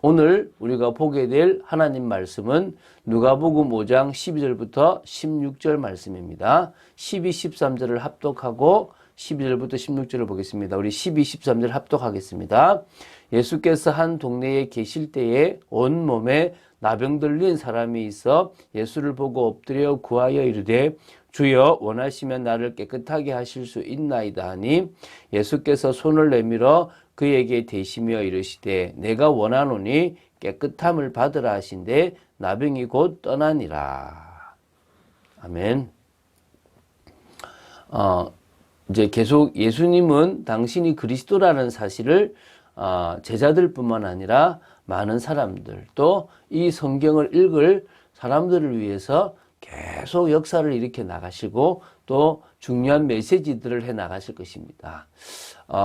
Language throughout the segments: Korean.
오늘 우리가 보게 될 하나님 말씀은 누가복음 5장 12절부터 16절 말씀입니다. 12, 13절을 합독하고 12절부터 16절을 보겠습니다. 우리 12, 13절 합독하겠습니다. 예수께서 한 동네에 계실 때에 온몸에 나병 들린 사람이 있어 예수를 보고 엎드려 구하여 이르되 주여 원하시면 나를 깨끗하게 하실 수 있나이다 하니 예수께서 손을 내밀어 그에게 대시며 이르시되 내가 원하노니 깨끗함을 받으라 하신대 나병이 곧 떠나니라. 아멘. 이제 계속 예수님은 당신이 그리스도라는 사실을 제자들뿐만 아니라 많은 사람들 또 이 성경을 읽을 사람들을 위해서 계속 역사를 일으켜 나가시고 또 중요한 메시지들을 해 나가실 것입니다.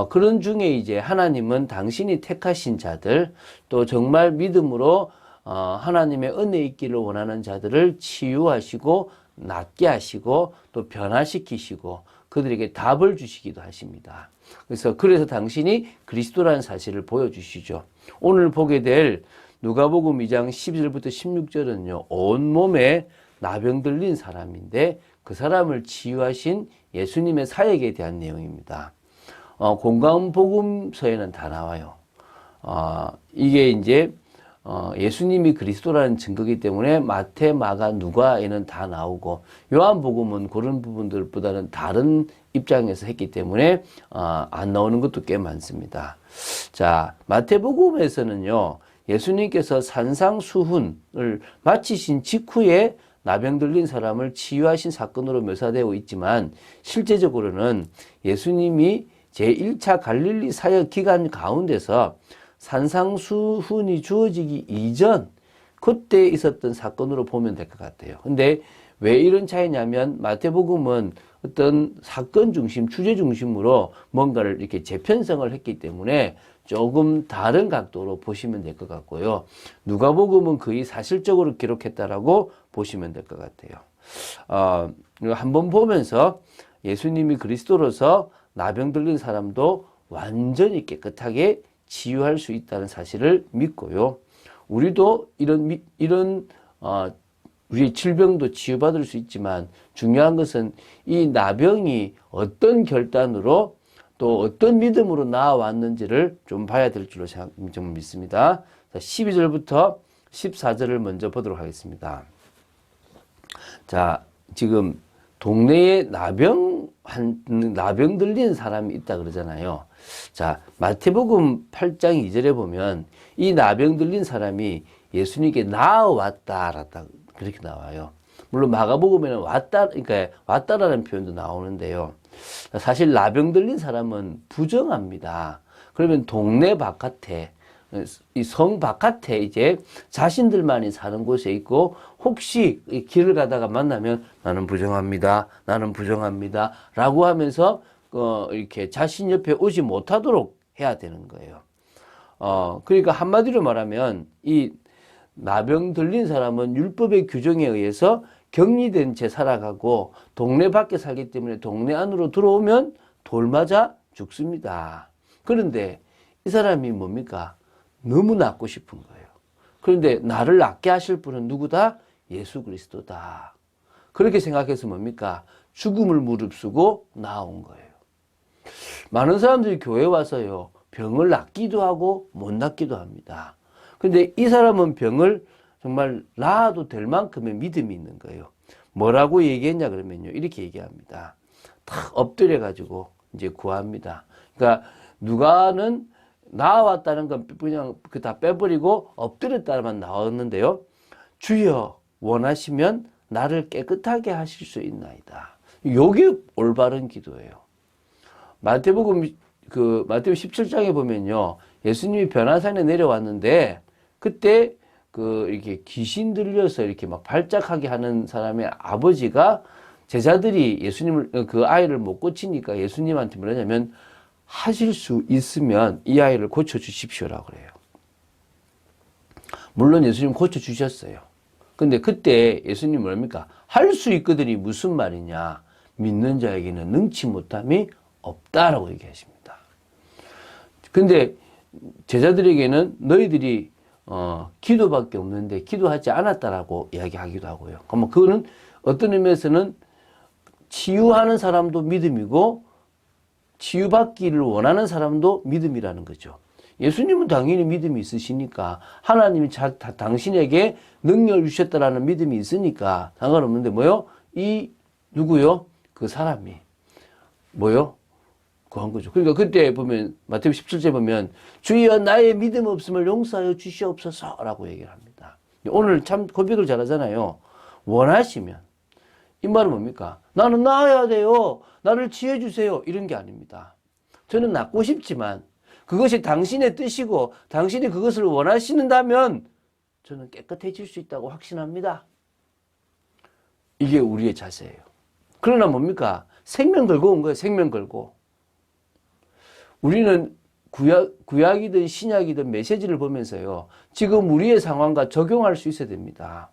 그런 중에 이제 하나님은 당신이 택하신 자들 또 정말 믿음으로 하나님의 은혜 있기를 원하는 자들을 치유하시고 낫게 하시고 또 변화시키시고 그들에게 답을 주시기도 하십니다. 그래서 당신이 그리스도라는 사실을 보여주시죠. 오늘 보게 될 누가복음 2장 12절부터 16절은요. 온몸에 나병 들린 사람인데 그 사람을 치유하신 예수님의 사역에 대한 내용입니다. 공강복음서에는 다 나와요. 이게 이제 예수님이 그리스도라는 증거이기 때문에 마태, 마가, 누가에는 다 나오고 요한복음은 그런 부분들보다는 다른 입장에서 했기 때문에 안 나오는 것도 꽤 많습니다. 자, 마태복음에서는요. 예수님께서 산상수훈을 마치신 직후에 나병 들린 사람을 치유하신 사건으로 묘사되어 있지만 실제적으로는 예수님이 제1차 갈릴리 사역 기간 가운데서 산상수훈이 주어지기 이전 그때 있었던 사건으로 보면 될 것 같아요. 근데 왜 이런 차이냐면 마태복음은 어떤 사건 중심, 주제 중심으로 뭔가를 이렇게 재편성을 했기 때문에 조금 다른 각도로 보시면 될 것 같고요. 누가복음은 거의 사실적으로 기록했다라고 보시면 될 것 같아요. 한번 보면서 예수님이 그리스도로서 나병 들린 사람도 완전히 깨끗하게 치유할 수 있다는 사실을 믿고요. 우리도 이런 우리의 질병도 치유받을 수 있지만 중요한 것은 이 나병이 어떤 결단으로 또 어떤 믿음으로 나아왔는지를 좀 봐야 될 줄로 좀 믿습니다. 12절부터 14절을 먼저 보도록 하겠습니다. 자, 지금 동네에 나병 들린 사람이 있다 그러잖아요. 자, 마태복음 8장 2절에 보면 이 나병 들린 사람이 예수님께 나아왔다 그렇게 나와요. 물론 마가복음에는 그러니까 왔다라는 표현도 나오는데요. 사실 나병 들린 사람은 부정합니다. 그러면 동네 바깥에 이 성 바깥에 이제 자신들만이 사는 곳에 있고 혹시 길을 가다가 만나면 나는 부정합니다. 라고 하면서 이렇게 자신 옆에 오지 못하도록 해야 되는 거예요. 그러니까 한마디로 말하면 이 나병 들린 사람은 율법의 규정에 의해서 격리된 채 살아가고 동네 밖에 살기 때문에 동네 안으로 들어오면 돌 맞아 죽습니다. 그런데 이 사람이 뭡니까? 너무 낫고 싶은 거예요. 그런데 나를 낫게 하실 분은 누구다? 예수 그리스도다. 그렇게 생각해서 뭡니까? 죽음을 무릅쓰고 나온 거예요. 많은 사람들이 교회 와서요. 병을 낫기도 하고 못 낫기도 합니다. 근데 이 사람은 병을 정말 나아도 될 만큼의 믿음이 있는 거예요. 뭐라고 얘기했냐 그러면요. 이렇게 얘기합니다. 탁 엎드려가지고 이제 구합니다. 그러니까 누가는 나아왔다는 건 그냥 다 빼버리고 엎드렸다만 나왔는데요. 주여 원하시면 나를 깨끗하게 하실 수 있나이다. 요게 올바른 기도예요. 마태복음 17장에 보면요. 예수님이 변화산에 내려왔는데 그때 이렇게 귀신 들려서 이렇게 막 발작하게 하는 사람의 아버지가 제자들이 그 아이를 못 고치니까 예수님한테 뭐냐면 하실 수 있으면 이 아이를 고쳐주십시오라고 그래요. 물론 예수님 고쳐주셨어요. 근데 그때 예수님 뭡니까? 할 수 있거든이 무슨 말이냐? 믿는 자에게는 능치 못함이 없다라고 얘기하십니다. 근데 제자들에게는 너희들이 기도밖에 없는데 기도하지 않았다라고 이야기하기도 하고요. 그러면 그거는 어떤 의미에서는 치유하는 사람도 믿음이고 치유받기를 원하는 사람도 믿음이라는 거죠. 예수님은 당연히 믿음이 있으시니까 하나님이 당신에게 능력을 주셨다라는 믿음이 있으니까 상관없는데 뭐요? 누구요? 그 사람이 뭐요? 한 거죠. 그러니까 그때 보면 마태복음 17절 보면 주여 나의 믿음 없음을 용서하여 주시옵소서라고 얘기를 합니다. 오늘 참 고백을 잘하잖아요. 원하시면 이 말은 뭡니까? 나는 나아야 돼요. 나를 치유해 주세요. 이런 게 아닙니다. 저는 낫고 싶지만 그것이 당신의 뜻이고 당신이 그것을 원하시는다면 저는 깨끗해질 수 있다고 확신합니다. 이게 우리의 자세예요. 그러나 뭡니까? 생명 걸고 온 거예요. 생명 걸고. 우리는 구약이든 신약이든 메시지를 보면서요. 지금 우리의 상황과 적용할 수 있어야 됩니다.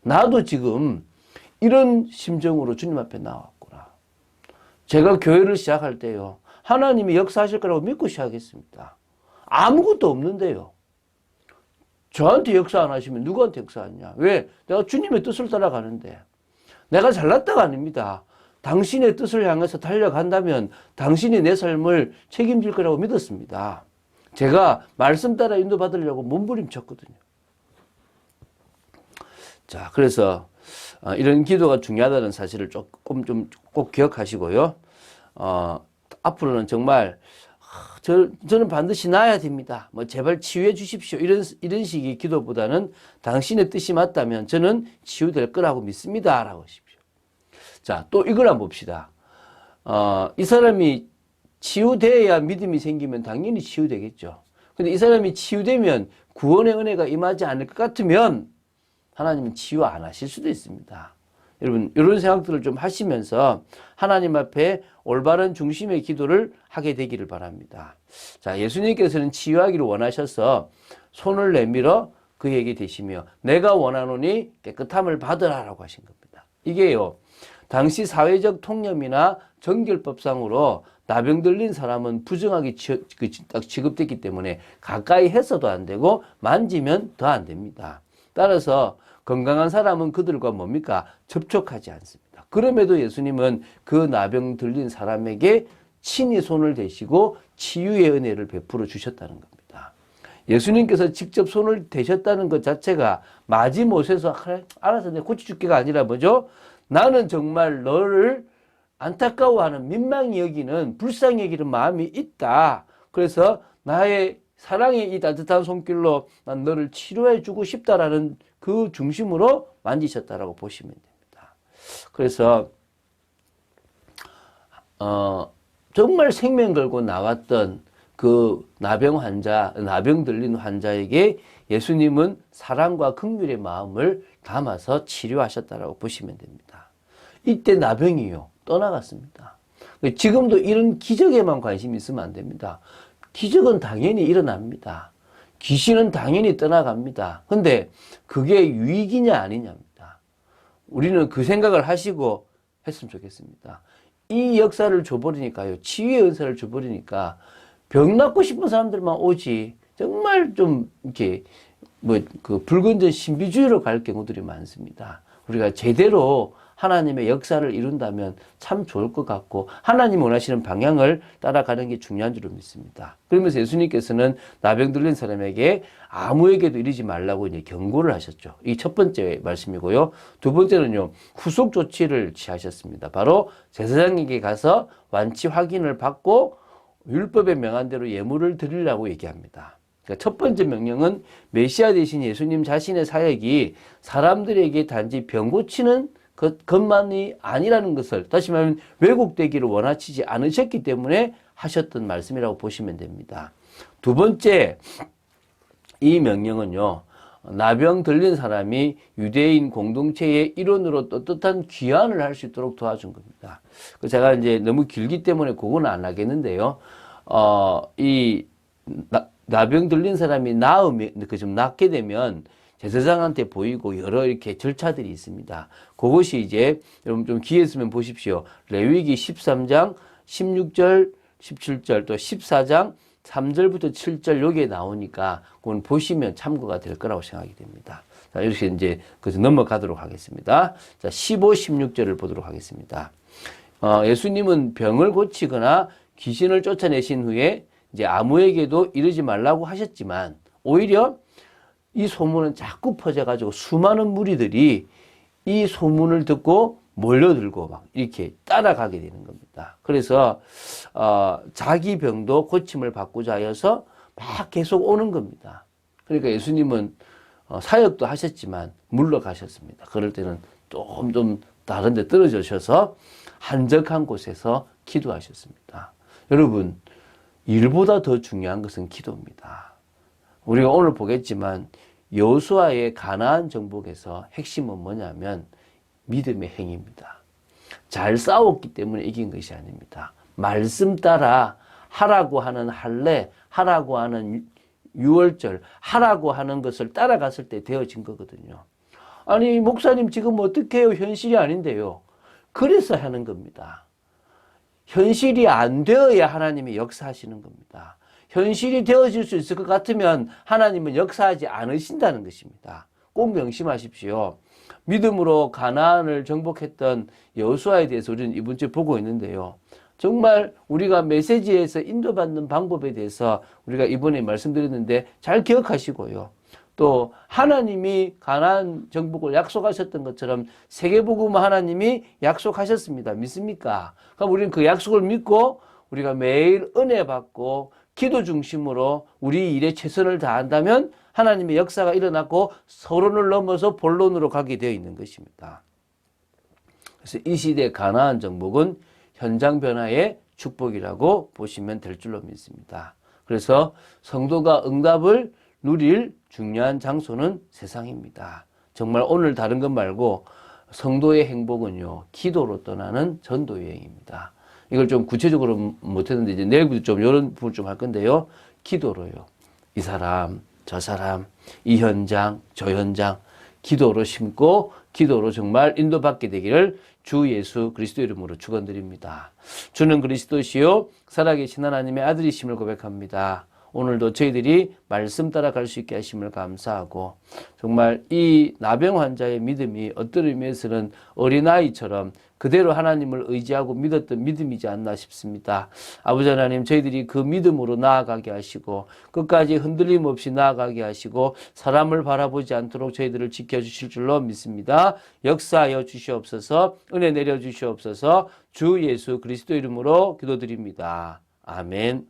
나도 지금 이런 심정으로 주님 앞에 나왔구나. 제가 교회를 시작할 때요. 하나님이 역사하실 거라고 믿고 시작했습니다. 아무것도 없는데요. 저한테 역사 안 하시면 누구한테 역사하냐? 왜? 내가 주님의 뜻을 따라가는데. 내가 잘났다가 아닙니다. 당신의 뜻을 향해서 달려간다면 당신이 내 삶을 책임질 거라고 믿었습니다. 제가 말씀 따라 인도받으려고 몸부림쳤거든요. 자, 그래서 이런 기도가 중요하다는 사실을 조금 좀 꼭 기억하시고요. 앞으로는 정말 저는 반드시 나아야 됩니다. 뭐 제발 치유해 주십시오. 이런 식의 기도보다는 당신의 뜻이 맞다면 저는 치유될 거라고 믿습니다. 라고 하십시오. 자, 또 이걸 한번 봅시다. 이 사람이 치유돼야 믿음이 생기면 당연히 치유되겠죠. 근데 이 사람이 치유되면 구원의 은혜가 임하지 않을 것 같으면 하나님은 치유 안 하실 수도 있습니다. 여러분, 이런 생각들을 좀 하시면서 하나님 앞에 올바른 중심의 기도를 하게 되기를 바랍니다. 자, 예수님께서는 치유하기를 원하셔서 손을 내밀어 그에게 대시며 내가 원하노니 깨끗함을 받으라라고 하신 겁니다. 이게요, 당시 사회적 통념이나 정결법상으로 나병 들린 사람은 부정하게 취급됐기 때문에 가까이 해서도 안 되고 만지면 더 안 됩니다. 따라서 건강한 사람은 그들과 뭡니까? 접촉하지 않습니다. 그럼에도 예수님은 그 나병 들린 사람에게 친히 손을 대시고 치유의 은혜를 베풀어 주셨다는 겁니다. 예수님께서 직접 손을 대셨다는 것 자체가 마지못에서 그래, 알아서 내가 고쳐줄게가 아니라 뭐죠? 나는 정말 너를 안타까워하는 민망히 여기는 불쌍히 여기는 마음이 있다. 그래서 나의 사랑의 이 따뜻한 손길로 난 너를 치료해 주고 싶다라는 그 중심으로 만지셨다라고 보시면 됩니다. 그래서 정말 생명 걸고 나왔던 그 나병 들린 환자에게 예수님은 사랑과 긍휼의 마음을 담아서 치료하셨다라고 보시면 됩니다. 이때 나병이요 떠나갔습니다. 지금도 이런 기적에만 관심이 있으면 안 됩니다. 기적은 당연히 일어납니다. 귀신은 당연히 떠나갑니다. 근데 그게 유익이냐 아니냐입니다. 우리는 그 생각을 하시고 했으면 좋겠습니다. 이 역사를 줘버리니까요. 치유의 은사를 줘버리니까 병 낫고 싶은 사람들만 오지 정말 좀 이렇게 그 불건전 신비주의로 갈 경우들이 많습니다. 우리가 제대로 하나님의 역사를 이룬다면 참 좋을 것 같고 하나님 원하시는 방향을 따라가는 게 중요한 줄로 믿습니다. 그러면서 예수님께서는 나병 들린 사람에게 아무에게도 이르지 말라고 이제 경고를 하셨죠. 이 첫 번째 말씀이고요. 두 번째는요, 후속 조치를 취하셨습니다. 바로 제사장에게 가서 완치 확인을 받고 율법에 명한 대로 예물을 드리려고 얘기합니다. 그러니까 첫 번째 명령은 메시아 되신 예수님 자신의 사역이 사람들에게 단지 병 고치는 것만이 아니라는 것을 다시 말하면 왜곡되기를 원하시지 않으셨기 때문에 하셨던 말씀이라고 보시면 됩니다. 두 번째, 이 명령은요, 나병 들린 사람이 유대인 공동체의 일원으로 떳떳한 귀환을 할 수 있도록 도와준 겁니다. 제가 이제 너무 길기 때문에 그건 안 하겠는데요. 나병 들린 사람이 좀 낫게 되면 제사장한테 보이고 여러 이렇게 절차들이 있습니다. 그것이 이제 여러분 좀 기회 있으면 보십시오. 레위기 13장 16절, 17절 또 14장 3절부터 7절 여기에 나오니까 그건 보시면 참고가 될 거라고 생각이 됩니다. 자, 이렇게 이제 그래서 넘어가도록 하겠습니다. 자, 15, 16절을 보도록 하겠습니다. 예수님은 병을 고치거나 귀신을 쫓아내신 후에 이제 아무에게도 이르지 말라고 하셨지만 오히려 이 소문은 자꾸 퍼져가지고 수많은 무리들이 이 소문을 듣고 몰려들고 막 이렇게 따라가게 되는 겁니다. 그래서 자기 병도 고침을 받고자 하여서 막 계속 오는 겁니다. 그러니까 예수님은 사역도 하셨지만 물러가셨습니다. 그럴 때는 좀 다른 데 떨어지셔서 한적한 곳에서 기도하셨습니다. 여러분, 일보다 더 중요한 것은 기도입니다. 우리가 오늘 보겠지만 여호수아의 가나안 정복에서 핵심은 뭐냐면 믿음의 행위입니다. 잘 싸웠기 때문에 이긴 것이 아닙니다. 말씀 따라 하라고 하는 할례, 하라고 하는 유월절, 하라고 하는 것을 따라갔을 때 되어진 거거든요. 아니 목사님 지금 어떻게 해요? 현실이 아닌데요. 그래서 하는 겁니다. 현실이 안 되어야 하나님이 역사하시는 겁니다. 현실이 되어질 수 있을 것 같으면 하나님은 역사하지 않으신다는 것입니다. 꼭 명심하십시오. 믿음으로 가나안을 정복했던 여호수아에 대해서 우리는 이번 주에 보고 있는데요. 정말 우리가 메시지에서 인도받는 방법에 대해서 우리가 이번에 말씀드렸는데 잘 기억하시고요. 또 하나님이 가나안 정복을 약속하셨던 것처럼 세계복음 하나님이 약속하셨습니다. 믿습니까? 그럼 우리는 그 약속을 믿고 우리가 매일 은혜 받고 기도 중심으로 우리 일에 최선을 다한다면 하나님의 역사가 일어났고 서론을 넘어서 본론으로 가게 되어 있는 것입니다. 그래서 이 시대 가나안 정복은 현장 변화의 축복이라고 보시면 될 줄로 믿습니다. 그래서 성도가 응답을 누릴 중요한 장소는 세상입니다. 정말 오늘 다른 것 말고 성도의 행복은요, 기도로 떠나는 전도 여행입니다. 이걸 좀 구체적으로 못했는데 이제 내일부터 좀 이런 부분을 좀 할 건데요. 기도로요. 이 사람, 저 사람, 이 현장, 저 현장, 기도로 심고 기도로 정말 인도받게 되기를 주 예수 그리스도 이름으로 축원드립니다. 주는 그리스도시요 살아계신 하나님의 아들이심을 고백합니다. 오늘도 저희들이 말씀 따라갈 수 있게 하심을 감사하고 정말 이 나병 환자의 믿음이 어떤 의미에서는 어린아이처럼 그대로 하나님을 의지하고 믿었던 믿음이지 않나 싶습니다. 아버지 하나님, 저희들이 그 믿음으로 나아가게 하시고 끝까지 흔들림 없이 나아가게 하시고 사람을 바라보지 않도록 저희들을 지켜주실 줄로 믿습니다. 역사하여 주시옵소서, 은혜 내려 주시옵소서. 주 예수 그리스도 이름으로 기도드립니다. 아멘.